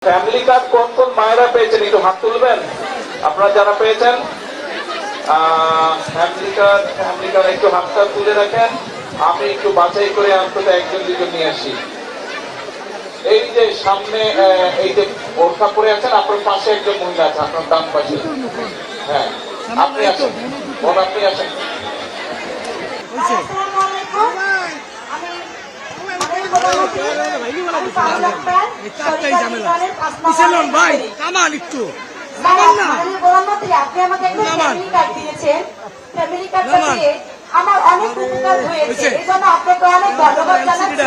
Family card কোন কোন মায়েরা পেয়েছেন একটু হাত তুলবেন আপনারা যারা পেয়েছেন। ফ্যামিলি কার্ড একটু হাতটা তুলে রাখেন, আমি একটু বাছাই করে অন্তত একজন দুজন নিয়ে আসি। এই যে সামনে এই যে বোরখা পরে আছেন, আপনার পাশে একজন মহিলা আছে, আপনার ডান পাশে। হ্যাঁ আপনি আসেন, আপনি আসেন। আমার অনেক উপকার হয়েছে, এই জন্য আপনাকে অনেক ধন্যবাদ জানাচ্ছি।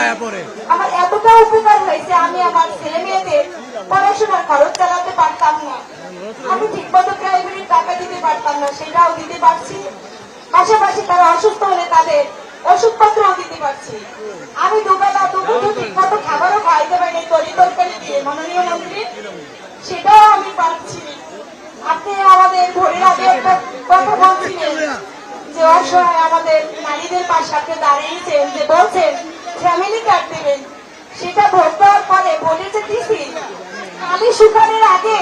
আমার এতটা উপকার হয়েছে, আমি আমার ছেলে মেয়েদের পড়াশোনার খরচ চালাতে পারতাম না, আমি ঠিক মতো প্রাইভেটের টাকা দিতে পারতাম না, সেটাও দিতে পারছি। পাশাপাশি তারা অসুস্থ হলে তাদের ওষুধপত্রও দিতে পারছি। আমি দুবেলা দুপুর ঠিক মতো খাবারও খাইতে পারি তরি তরকারি দিয়ে, মাননীয় মন্ত্রী, সেটাও আমি পাচ্ছি। আপনি আমাদের ভোরের আগে একটা কথা বলছিলেন যে অসহায় আমাদের নারীদের পাশে আপনি দাঁড়িয়েছেন, যে বলছেন ফ্যামিলি কার্ড দেবেন, সেটা ভোট দেওয়ার পরে বলেছে দিছি, আমি শুকানোর আগে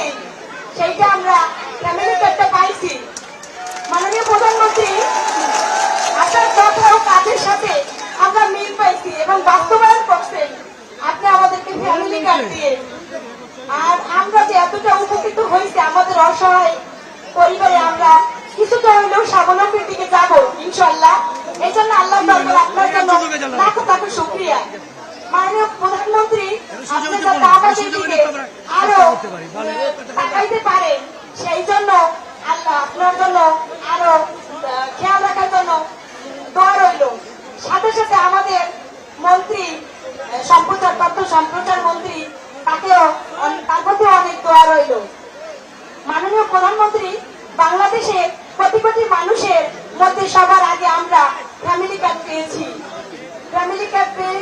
সেইটা আমরা ফ্যামিলি কার্ডটা পাইছি। মাননীয় প্রধানমন্ত্রী, আপনার কথা ও কাজের সাথে আমরা মিল পাইছি এবং বাস্তবায়ন করছেন আপনি আমাদেরকে ফ্যামিলি কার্ড দিয়ে। আর আমরা যে এতটা উপকৃত হয়েছি, আমাদের অসহায় পরিবারে আমরা কিছুটা হলেও স্বাবলম্বীর দিকে যাবো ইনশাল্লাহ। এই জন্য আল্লাহ আপনার জন্য লাখো লাখো শুকরিয়া। মাননীয় প্রধানমন্ত্রী, আপনি যাতে আমাদের দিকে আরো তাকাইতে পারেন, সেই জন্য আল্লাহ আপনার জন্য আরো খেয়াল রাখার জন্য দোয়া রইল। সাথে সাথে আমাদের মন্ত্রী তথ্য সম্প্রচার মন্ত্রী, তাকেও তার প্রতি অনেক দোয়া রইল। মাননীয় প্রধানমন্ত্রী, বাংলাদেশে কোটি কোটি মানুষের মধ্যে সবার আগে আমরা ফ্যামিলি কার্ড পেয়েছি। ফ্যামিলি কার্ড পেয়ে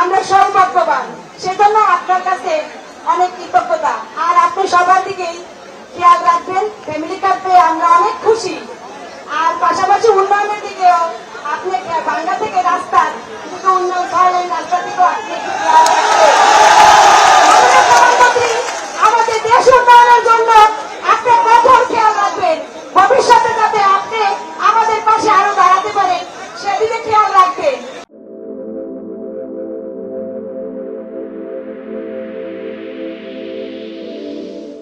আমরা সৌভাগ্যবান, সেজন্য আপনার কাছে অনেক কৃতজ্ঞতা। আর আপনি সবার দিকেই খেয়াল রাখবেন, ফ্যামিলি কার্ড পেয়ে আমরা অনেক খুশি। আর পাশাপাশি উন্নয়নের দিকেও